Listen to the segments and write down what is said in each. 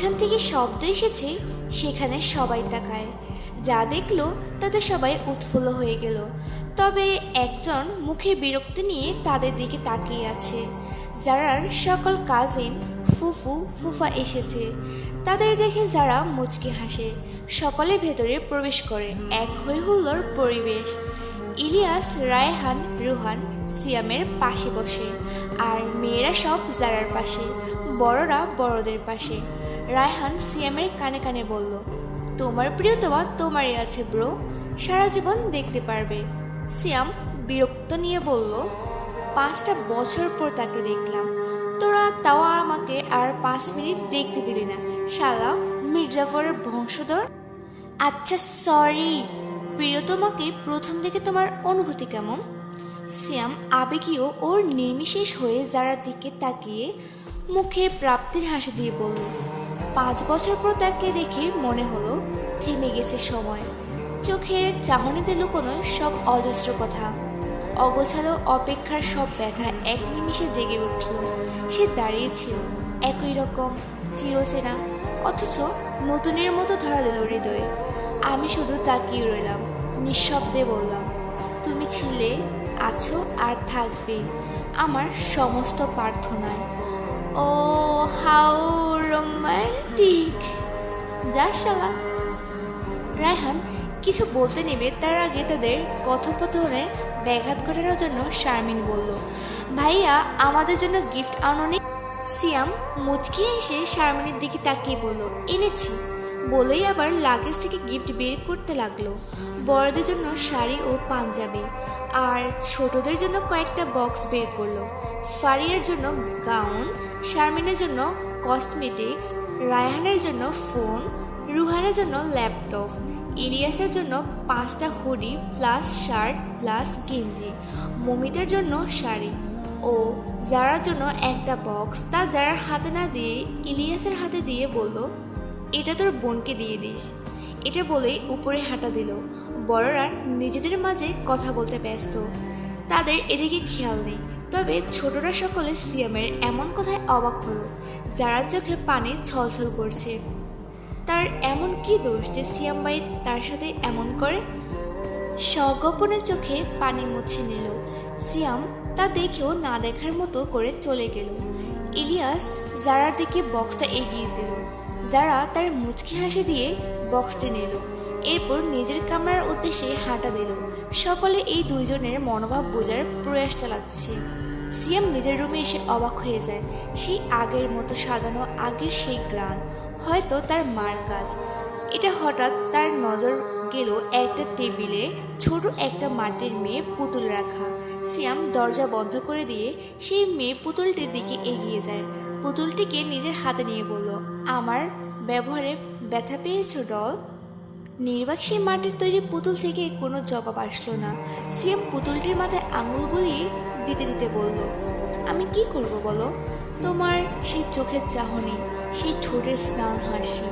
যেখান থেকে শব্দ এসেছে সেখানে সবাই তাকায়। যা দেখলো তাতে সবাই উৎফুল্ল হয়ে গেল। তবে একজন মুখে বিরক্তি নিয়ে তাদের দিকে তাকিয়ে আছে। যারার সকল কাজিন, ফুফু, ফুফা এসেছে। তাদের দেখে যারা মুচকি হাসে। সকলে ভেতরে প্রবেশ করে। এক হইহুল্লোর পরিবেশ। ইলিয়াস, রায়হান, রুহান সিয়ামের পাশে বসে, আর মেয়েরা সব যারার পাশে, বড়রা বড়দের পাশে। রায়হান সিয়ামের কানে কানে বলল, তোমার প্রিয়তমা তোমারই আছে ব্রো, সারা জীবন দেখতে পারবে। সিয়াম বিরক্ত নিয়ে বলল, 5টা বছর পর তাকে দেখলাম, তোরা তাও আমাকে আর 5 মিনিট দেখতে দিলি না, শালা মির্জাফরের বংশধর। আচ্ছা সরি, প্রিয়তমাকে প্রথম দেখে তোমার অনুভূতি কেমন? সিয়াম আবেগীয় ওর নির্বিশেষ হয়ে যারার দিকে তাকিয়ে মুখে প্রাপ্তির হাসি দিয়ে বলল, 5 বছর পর তাকে দেখে মনে হলো থেমে গেছে সময়। চোখের চাহনিতে লুকোনো সব অজস্র কথা, অগোছালো অপেক্ষার সব ব্যথা এক নিমিষে জেগে উঠল। সে দাঁড়িয়েছিল একই রকম, চিরচেনা, অথচ নতুনের মতো ধরা দিল হৃদয়ে। আমি শুধু তাকিয়ে রইলাম, নিঃশব্দে বললাম, তুমি ছিলে, আছো আর থাকবে আমার সমস্ত প্রার্থনায়। ও হাউ রোমান্টিক। যা শালা। রায়হান কিছু বলতে নেবে তার আগে তাদের কথোপকথনে ব্যাঘাত ঘটানোর জন্য শারমিন বলল, ভাইয়া আমাদের জন্য গিফট আনোনি? সিয়াম মুচকি এসে শারমিনের দিকে তাকিয়ে বলল, এনেছি। বলেই আবার লাগেজ থেকে গিফট বের করতে লাগলো। বড়দের জন্য শাড়ি ও পাঞ্জাবি, আর ছোটদের জন্য কয়েকটা বক্স বের করলো। ফারিয়ার জন্য গাউন, শারমিনের জন্য কসমেটিক্স, রায়হানের জন্য ফোন, রুহানের জন্য ল্যাপটপ, ইলিয়াসের জন্য 5টা হুডি প্লাস শার্ট প্লাস গেঞ্জি, মমিতার জন্য শাড়ি ও যারার জন্য একটা বক্স। তা যারার হাতে না দিয়ে ইলিয়াসের হাতে দিয়ে বলল, এটা তোর বোনকে দিয়ে দিস। এটা বলেই উপরে হাঁটা দিল। বড়রা নিজেদের মাঝে কথা বলতে ব্যস্ত, তাদের এদিকে খেয়াল নেই। তবে ছোটরা সকলে সিয়ামের এমন কথায় অবাক হলো। যারার চোখে পানি ছলছল করছে। তার এমন কি দোষ যে সিয়াম ভাই তার সাথে এমন করে? সগোপনে চোখে পানি মুছে নিল। সিয়াম তা দেখেও না দেখার মতো করে চলে গেল। ইলিয়াস যারার দিকে বক্সটা এগিয়ে দিল। যারা তার মুচকি হাসি দিয়ে বক্সটি নিল, এরপর নিজের কামরার উদ্দেশ্যে হাঁটা দিল। সকলে এই দুইজনের মনোভাব বোঝার প্রয়াস চালাচ্ছে। সিয়াম নিজের রুমে এসে অবাক হয়ে যায়। সেই আগের মতো সাজানো, আগের সেই গ্রান, হয়তো তার মার কাজ। এটা হঠাৎ তার নজর গেল একটা টেবিলে ছোট একটা মাটির মেয়ে পুতুল রাখা। সিয়াম দরজা বন্ধ করে দিয়ে সেই মেয়ে পুতুলটির দিকে এগিয়ে যায়। পুতুলটিকে নিজের হাতে নিয়ে বলল, আমার ব্যবহারে ব্যথা পেয়েছো ডল? নির্বাক সেই মাটির তৈরি পুতুল থেকে কোনো জবাব আসলো না। সিয়াম পুতুলটির মাথায় আঙুল বুলিয়ে দিতে দিতে বলল, আমি কি করব বলো? তোমার সেই চোখের চাহনি, সেই ঠোঁটের স্নান হাসি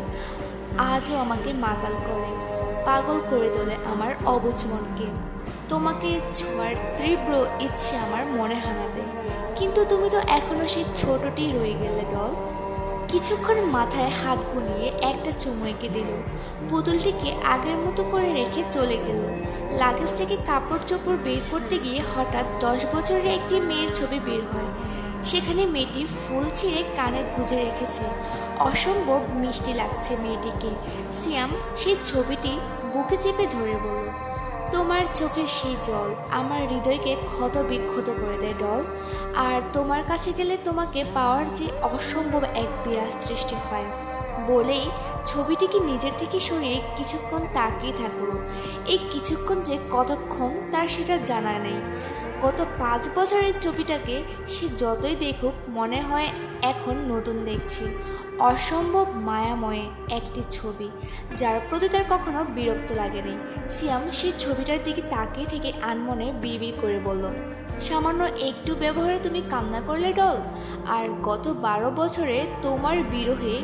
আজও আমাকে মাতাল করে, পাগল করে তোলে আমার অবুঝ মনকে। তোমাকে ছোঁয়ার তীব্র ইচ্ছে আমার মনে হানা দেয়, কিন্তু তুমি তো এখনো সেই ছোটটি রয়ে গেলে ডল। কিছুক্ষণ মাথায় হাত বুলিয়ে একটা চুমু এঁকে দিল। পুতুলটিকে আগের মতো করে রেখে চলে গেল। লাগেজ থেকে কাপড় চোপড় বের করতে গিয়ে হঠাৎ 10 বছরের একটি মেয়ের ছবি বের হয়। সেখানে মেয়েটি ফুল ছিঁড়ে কানে গুঁজে রেখেছে। অসম্ভব মিষ্টি লাগছে মেয়েটিকে। সিয়াম সেই ছবিটি বুকে চেপে ধরে বলল, তোমার চোখের সেই জল আমার হৃদয়কে ক্ষত বিক্ষত করে দেয় ডল। আর তোমার কাছে গেলে তোমাকে পাওয়ার যে অসম্ভব এক বিরাজ সৃষ্টি হয়। বলেই ছবিটিকে নিজের থেকে সরিয়ে কিছুক্ষণ তাকিয়ে থাকলো। এই কিছুক্ষণ যে কতক্ষণ তার সেটা জানা নেই। গত 5 বছরের ছবিটাকে সে যতই দেখুক মনে হয় এখন নতুন দেখছি। অসম্ভব মায়াময় একটি ছবি, যার প্রতি তার কখনো বিরক্ত লাগেনি। সিয়াম সেই ছবিটার দিকে তাকিয়ে থেকে আনমনে বিড়বিড় করে বলল, সামান্য একটু ব্যবহারে তুমি কান্না করলে ডল? আর গত 12 বছরে তোমার বিরহে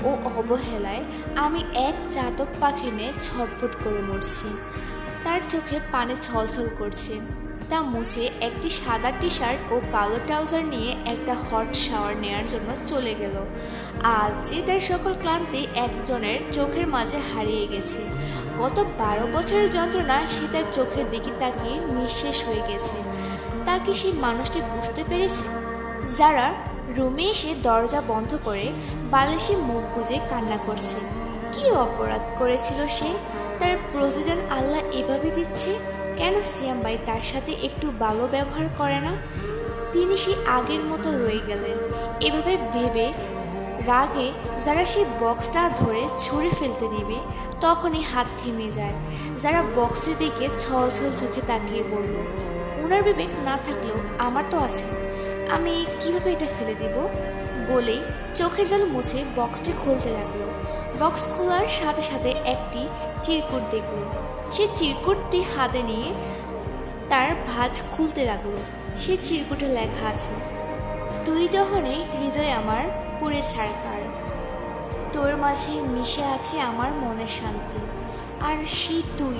ও অবহেলায় আমি এক চাতক পাখি নিয়ে ছটফট করে মরছি। তার চোখে পানি ছলছল করছে। তা মুছে একটি সাদা টি শার্ট ও কালো ট্রাউজার নিয়ে একটা হট শাওয়ার নেওয়ার জন্য চলে গেল। আজ যে তার সকল ক্লান্তি একজনের চোখের মাঝে হারিয়ে গেছে। গত 12 বছরের যন্ত্রণা সে তার চোখের দিকে তাকিয়ে নিঃশেষ হয়ে গেছে। তা কি সেই মানুষটি বুঝতে পেরেছে? যারা রুমে এসে দরজা বন্ধ করে বালিশে মুখ গুজে কান্না করছে। কি অপরাধ করেছিল সে? তার প্রতিদান আল্লাহ এভাবে দিচ্ছে। কেন সিয়াম ভাই তার সাথে একটু ভালো ব্যবহার করে না? তিনি সে আগের মতো রয়ে গেলেন। এভাবে ভেবে রাগে যারা সেই বক্সটা ধরে ছুঁড়ে ফেলতে নেবে তখনই হাত থেমে যায়। যারা বক্সের দিকে ছল ছল চোখে তাকিয়ে বলল, ওনার বিবেক না থাকলেও আমার তো আছে, আমি কিভাবে এটা ফেলে দিব? বলেই চোখের জল মুছে বক্সটি খুলতে লাগলো। বক্স খোলার সাথে সাথে একটি চিরকুট দেখল। সে চিরকুটটি হাতে নিয়ে তার ভাঁজ খুলতে লাগলো। সে চিরকুটে লেখা আছে, তুই দহনে হৃদয় আমার পুরে ছাড়কার, তোর মাঝে মিশে আছে আমার মনের শান্তি, আর সেই তুই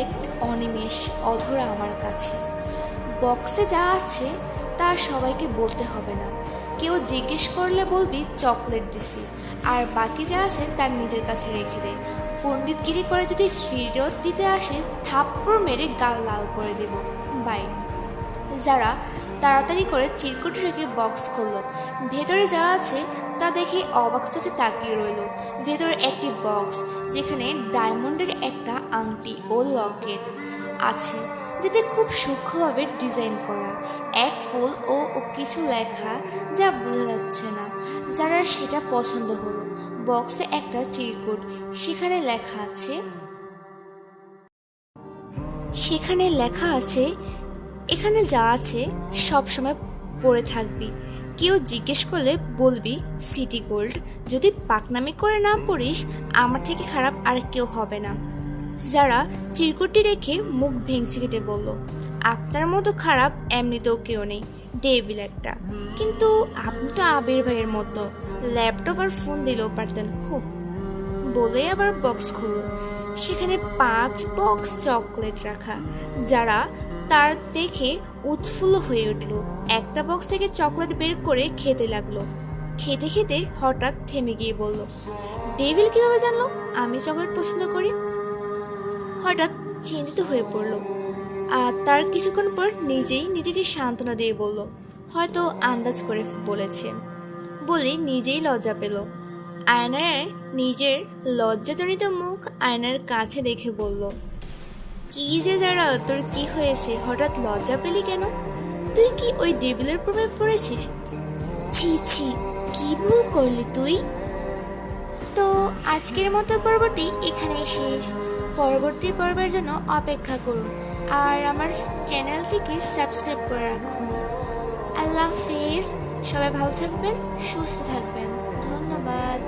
এক অনিমেষ অধরা আমার কাছে। বক্সে যা আছে তা সবাইকে বলতে হবে না। কেউ জিজ্ঞেস করলে বলবি চকলেট দিছি, আর বাকি যা আছে তার নিজের কাছে রেখে দে। পণ্ডিতগিরি করে যদি ফেরত দিতে আসে থাপ্পড় মেরে গাল লাল করে দেব। বাই। যারা তাড়াতাড়ি করে চিরকুট রেখে বক্স খুলল। ভেতরে যা আছে তা দেখে অবাক চোখে তাকিয়ে রইল। ভেতরে একটি বক্স যেখানে ডায়মন্ডের একটা আংটি ও লকেট আছে, যেটা খুব সূক্ষ্মভাবে ডিজাইন করা। এক ফুল ও কিছু লেখা যা বোঝা যাচ্ছে না। যারা সেটা পছন্দ হলো। বক্সে একটা চিরকুট, সেখানে লেখা আছে এখানে যা আছে সবসময় পরে থাকবি। কেউ জিজ্ঞেস করলে বলবি সিটি গোল্ড। যদি পাকনামি করে না পড়িস আমার থেকে খারাপ আর কেউ হবে না। যারা চিরকুটটি রেখে মুখ ভেঙচি কেটে বলল, আপনার মতো খারাপ এমনিতেও কেউ নেই, ডেভিল একটা। কিন্তু আপনি তো আবির ভাইয়ের মতো ল্যাপটপ আর ফোন দিলেও পারতেন। বলে আবার বক্স খুলল। সেখানে 5 বক্স চকলেট রাখা। যারা তার দেখে উৎফুল্ল হয়ে উঠল। একটা বক্স থেকে চকলেট বের করে খেতে লাগলো। খেতে খেতে হঠাৎ থেমে গিয়ে বলল, ডেভিল কিভাবে জানলো আমি চকলেট পছন্দ করি? হঠাৎ চিন্তিত হয়ে পড়ল। আর তার কিছুক্ষণ পর নিজেই নিজেকে সান্ত্বনা দিয়ে বলল, হয়তো আন্দাজ করে বলেছে। বলে নিজেই লজ্জা পেল। আয়নায় নিজের লজ্জাজনিত মুখ আয়নার কাছে দেখে বলল, কি যে যারা তোর কি হয়েছে, হঠাৎ লজ্জা পেলি কেন? তুই কি ওই ডেভিলের প্রেমে পড়েছিস? ছি ছি, কি ভুল করলি তুই? তো আজকের মতো পর্বটি এখানেই শেষ। পরবর্তী পর্বের জন্য অপেক্ষা করুন আর আমার চ্যানেলটিকে সাবস্ক্রাইব করে রাখুন। আল্লাহ হাফেজ। সবাই ভালো থাকবেন, সুস্থ থাকবেন। ধন্যবাদ।